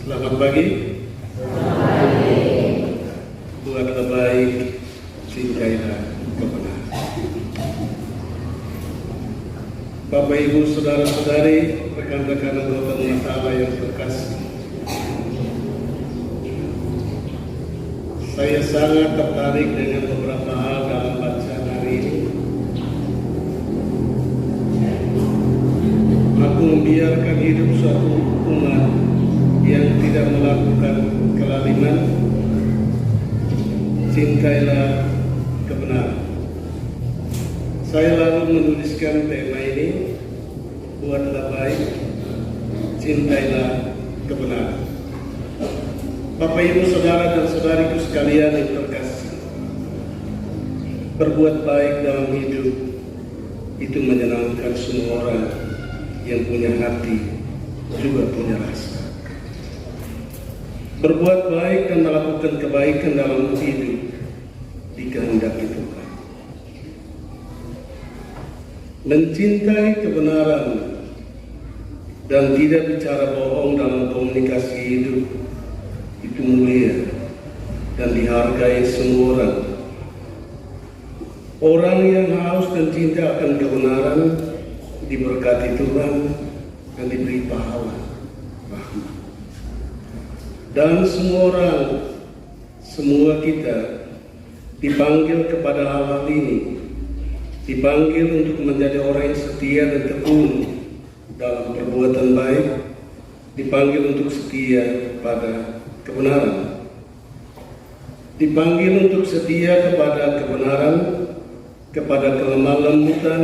Selamat pagi. Buatlah baik, cintailah kebenaran. Bapak, Ibu, saudara-saudari, rekan-rekan anggota umat Allah yang terkasih, saya sangat tertarik dengan beberapa hal dalam bacaan hari ini. Aku membiarkan hidup suatu umat yang tidak melakukan kelaliman. Cintailah kebenaran. Saya lalu menuliskan tema ini, buatlah baik, cintailah kebenaran. Bapak, Ibu, saudara dan saudariku sekalian yang terkasih, berbuat baik dalam hidup itu menyenangkan semua orang yang punya hati, juga punya rasa. Berbuat baik dan melakukan kebaikan dalam hidup dikehendaki Tuhan. Mencintai kebenaran dan tidak bicara bohong dalam komunikasi hidup itu mulia dan dihargai semua orang. Orang yang haus dan cinta akan kebenaran diberkati Tuhan dan diberi pahala rahmat. Dan semua orang, semua kita dipanggil kepada hal-hal ini, dipanggil untuk menjadi orang yang setia dan tekun dalam perbuatan baik, dipanggil untuk setia pada kebenaran, dipanggil untuk setia kepada kebenaran, kepada kelemah lembutan,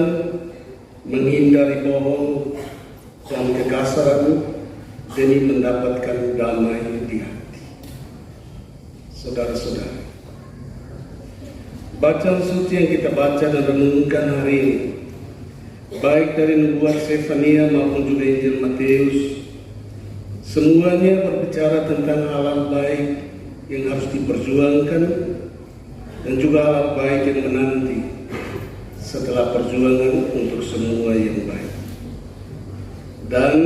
menghindari bohong dan kekasaran demi mendapatkan damai di hati. Saudara-saudara, bacaan suci yang kita baca dan renungkan hari ini, baik dari nubuat Sefania maupun juga Injil Matius, semuanya berbicara tentang hal baik yang harus diperjuangkan dan juga hal baik yang menanti setelah perjuangan untuk semua yang baik. Dan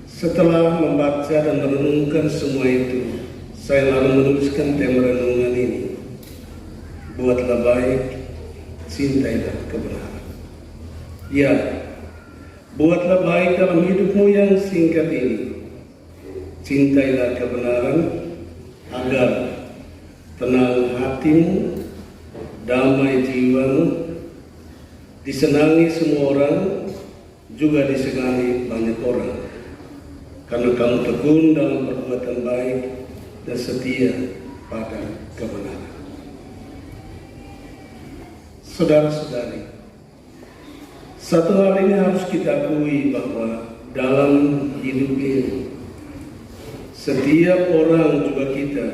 setelah membaca dan merenungkan semua itu, saya lalu menuliskan tema renungan ini, buatlah baik, cintailah kebenaran. Ya, buatlah baik dalam hidupmu yang singkat ini. Cintailah kebenaran agar tenang hatimu, damai jiwamu, disenangi semua orang, juga disenangi banyak orang. Karena kamu tekun dalam perbuatan baik dan setia pada kebenaran. Saudara-saudari, satu hal ini harus kita akui bahwa dalam hidup ini, setiap orang juga kita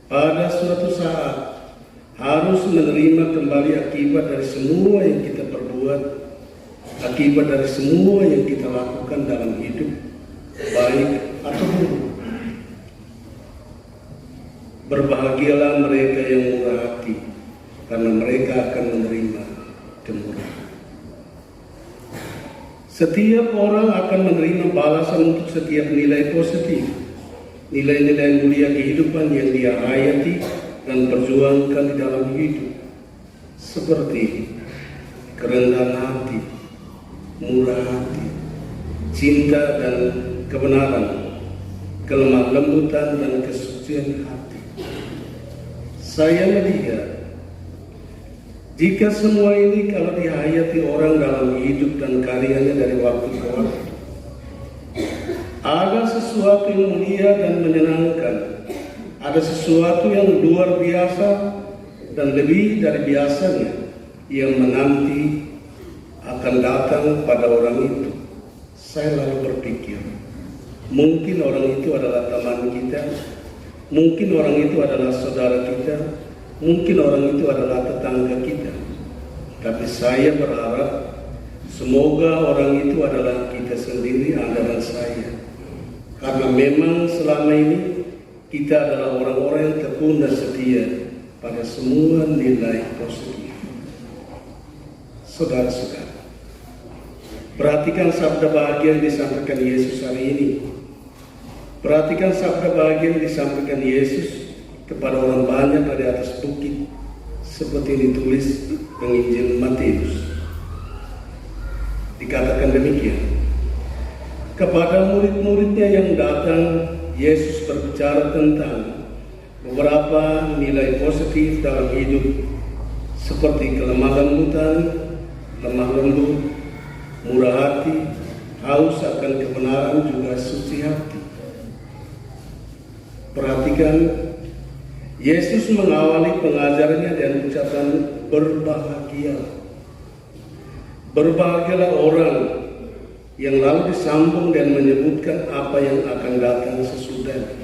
pada suatu saat harus menerima kembali akibat dari semua yang kita perbuat, akibat dari semua yang kita lakukan dalam hidup, baik atau buruk. Berbahagialah mereka yang murah hati, karena mereka akan menerima kemurahan. Setiap orang akan menerima balasan untuk setiap nilai positif, nilai-nilai mulia kehidupan yang dia hayati dan perjuangkan di dalam hidup, seperti kerendahan hati, murah hati, cinta dan kebenaran, kelemah lembutan dan kesucian hati. Saya melihat jika semua ini kalau dihayati orang dalam hidup dan karyanya dari waktu ke waktu, ada sesuatu yang mulia dan menyenangkan, ada sesuatu yang luar biasa dan lebih dari biasanya yang menanti akan datang pada orang itu. Saya lalu berpikir, mungkin orang itu adalah teman kita, mungkin orang itu adalah saudara kita, mungkin orang itu adalah tetangga kita. Tapi saya berharap semoga orang itu adalah kita sendiri, Anda dan saya. Karena memang selama ini kita adalah orang-orang yang tekun dan setia pada semua nilai positif. Saudara-saudara, perhatikan sabda bahagia yang disampaikan Yesus hari ini. Perhatikan sabda bahagia yang disampaikan Yesus kepada orang banyak dari atas bukit, seperti yang ditulis Penginjil Matius. Dikatakan demikian, kepada murid-muridnya yang datang, Yesus berbicara tentang beberapa nilai positif dalam hidup, seperti kelemah lembutan, lemah lembut, murah hati, haus akan kebenaran, juga suci hati. Perhatikan, Yesus mengawali pengajarannya dengan ucapan berbahagia. Berbahagialah orang, yang lalu disambung dan menyebutkan apa yang akan datang sesudah.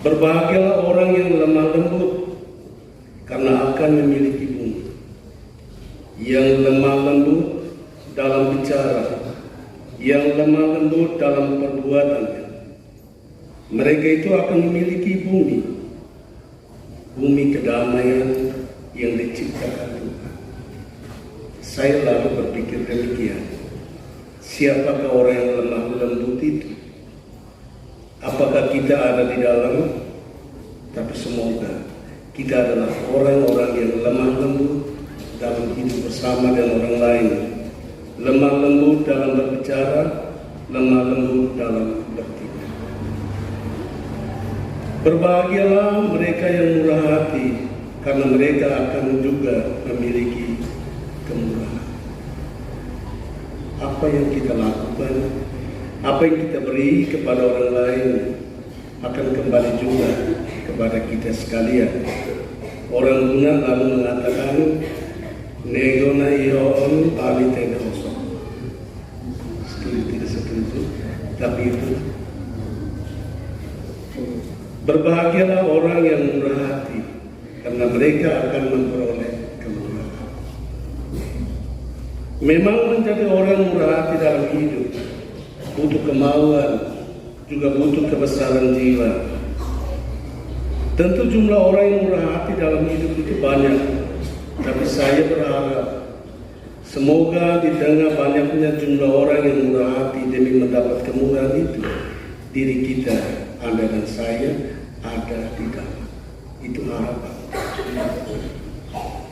Berbahagialah orang yang lemah lembut, karena akan memiliki bumi. Yang lemah lembut dalam bicara, yang lemah lembut dalam perbuatannya, mereka itu akan memiliki bumi. Bumi kedamaian yang diciptakan Tuhan. Saya lalu berpikir demikian, siapakah orang yang lemah lembut itu? Apakah kita ada di dalam? Tapi semoga kita adalah orang-orang yang lemah lembut dalam hidup bersama dengan orang lain, lemah lembut dalam berbicara, lemah lembut dalam bertindak. Berbahagialah mereka yang murah hati, karena mereka akan juga memiliki kemurahan. Apa yang kita lakukan, apa yang kita beri kepada orang lain akan kembali juga kepada kita sekalian. Orang guna lalu mengatakan, negona ion bali tidak kosong. Setuju tidak setuju, tapi itu. Berbahagialah orang yang murah hati, karena mereka akan memperoleh kemurahan. Memang menjadi orang murah hati dalam hidup butuh kemauan, juga butuh kebesaran jiwa. Tentu jumlah orang yang murah hati dalam hidup itu banyak, tapi saya berharap semoga di tengah banyaknya jumlah orang yang murah hati demi mendapat kemurahan itu, diri kita, Anda dan saya ada di dalam. Itu harapan.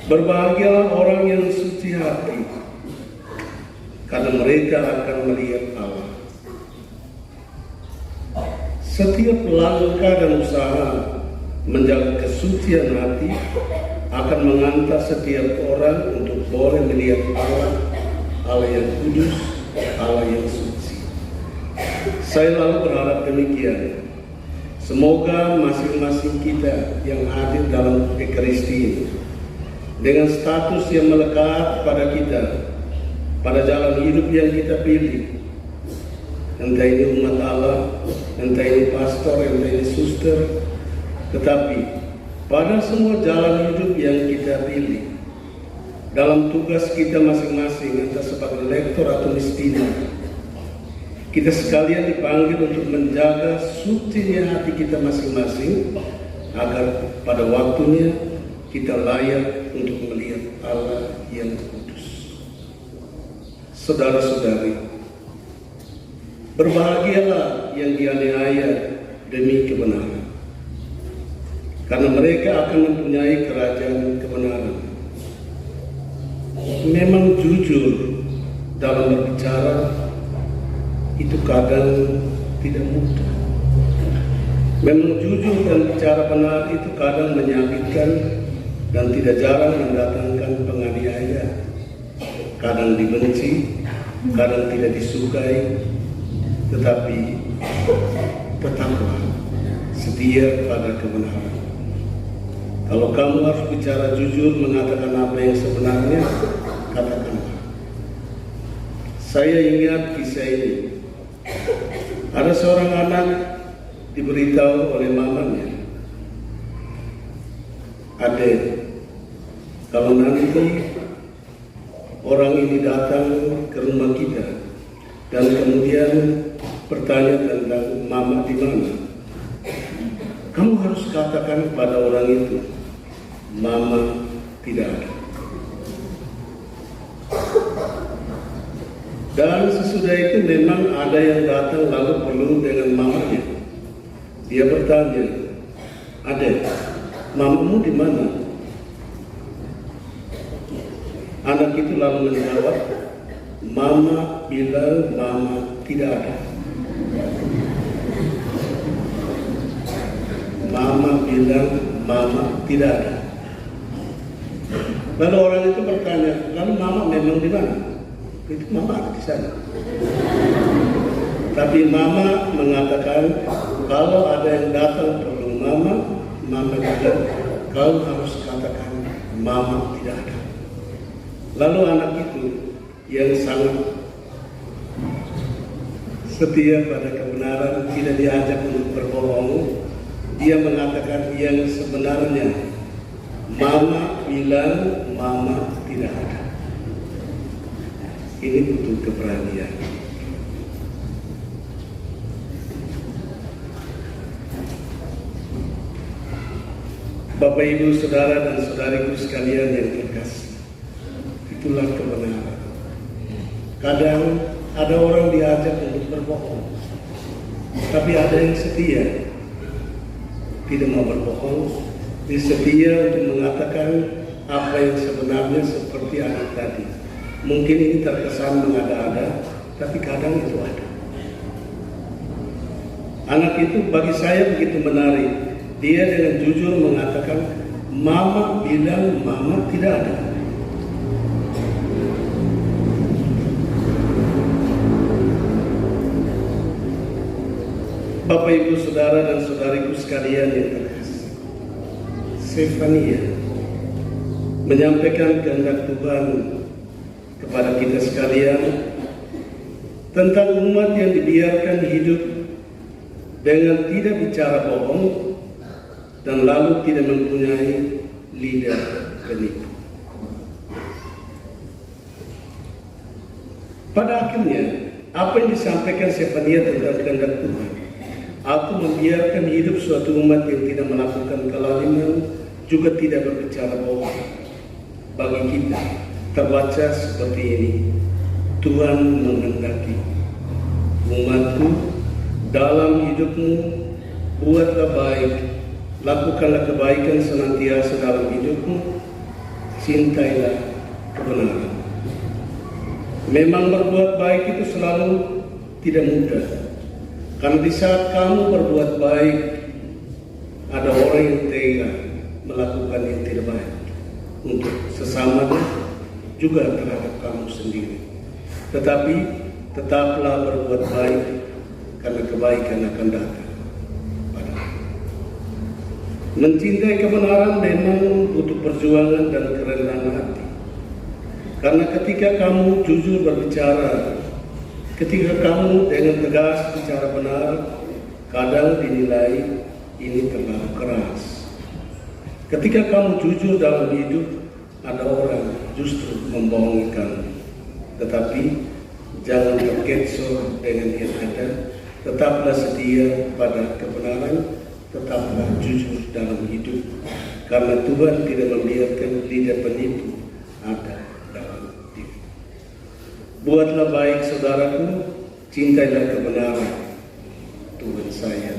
Berbahagialah orang yang suci hati, karena mereka akan melihat Allah. Setiap langkah dan usaha menjaga kesucian hati akan mengantar setiap orang untuk boleh melihat Allah, Allah yang kudus, Allah yang suci. Saya lalu berharap demikian. Semoga masing-masing kita yang hadir dalam Ekaristi dengan status yang melekat pada kita, pada jalan hidup yang kita pilih, entah ini umat Allah, entah ini pastor, entah ini suster, tetapi pada semua jalan hidup yang kita pilih, dalam tugas kita masing-masing, entah sebagai lektor atau mistina, kita sekalian dipanggil untuk menjaga sucinya hati kita masing-masing, agar pada waktunya kita layak untuk melihat Allah yang kudus. Saudara-saudari, berbahagialah yang dianiaya demi kebenaran, karena mereka akan mempunyai kerajaan kebenaran. Memang jujur dalam berbicara itu kadang tidak mudah. Memang jujur dan bicara benar itu kadang menyakitkan dan tidak jarang mendatangkan penganiayaan. Kadang dibenci, kadang tidak disukai, tetapi tetaplah setia pada kebenaran. Kalau kamu harus bicara jujur, mengatakan apa yang sebenarnya, katakanlah. Saya ingat kisah ini. Ada seorang anak diberitahu oleh mamanya, "Adek, kalau nanti orang ini datang ke rumah kita dan kemudian bertanya tentang mama di mana, kamu harus katakan kepada orang itu, mama tidak ada." Dan sesudah itu memang ada yang datang lalu perlu dengan mamanya. Dia bertanya, "Adek, mamamu di mana?" Anak itu lalu menjawab, "Mama bilang mama tidak ada." Mama bilang mama tidak ada. Lalu orang itu bertanya, "Lalu mama memang di mana?" Itu mama ada di sana. Tapi mama mengatakan kalau ada yang datang perlu mama bilang kau harus katakan mama tidak ada. Lalu anak itu yang sangat setia pada kebenaran, tidak diajak untuk berbohong, dia mengatakan yang sebenarnya, mama bilang mama tidak ada. Ini butuh keberanian. Bapak, Ibu, Saudara, dan Saudariku sekalian yang terkasih, itulah kebenaran. Kadang ada orang diajak untuk berbohong, tapi ada yang setia, tidak mau berbohong, dia setia untuk mengatakan apa yang sebenarnya seperti anak tadi. Mungkin ini terkesan mengada-ada, tapi kadang itu ada. Anak itu bagi saya begitu menarik. Dia dengan jujur mengatakan, mama bilang mama tidak ada. Bapak, Ibu, Saudara, dan Saudariku sekalian yang terkasih, Sefania menyampaikan kehendak Tuhan kepada kita sekalian tentang umat yang dibiarkan hidup dengan tidak bicara bohong dan lalu tidak mempunyai lidah penipu. Pada akhirnya, apa yang disampaikan Sefania tentang kehendak Tuhan, aku membiarkan hidup suatu umat yang tidak melakukan kelaliman, juga tidak berbicara bohong. Bagi kita, terbaca seperti ini, Tuhan menghendaki umatku dalam hidupmu, buatlah baik, lakukanlah kebaikan senantiasa dalam hidupmu, cintailah kebenaran. Memang berbuat baik itu selalu tidak mudah, karena di saat kamu berbuat baik, ada orang yang tega melakukan yang tidak baik untuk sesamanya, juga terhadap kamu sendiri. Tetapi tetaplah berbuat baik, karena kebaikan akan datang padamu. Mencintai kebenaran memang butuh perjuangan dan kerendahan hati. Karena ketika kamu jujur berbicara, ketika kamu dengan tegas bicara benar, kadang dinilai ini terlalu keras. Ketika kamu jujur dalam hidup, ada orang justru membohongi kamu. Tetapi jangan terkecoh dengan yang ada. Tetaplah setia pada kebenaran, tetaplah jujur dalam hidup. Karena Tuhan tidak membiarkan lidah penipu ada dalam diri. Buatlah baik, saudaraku, cintailah kebenaran. Tuhan saya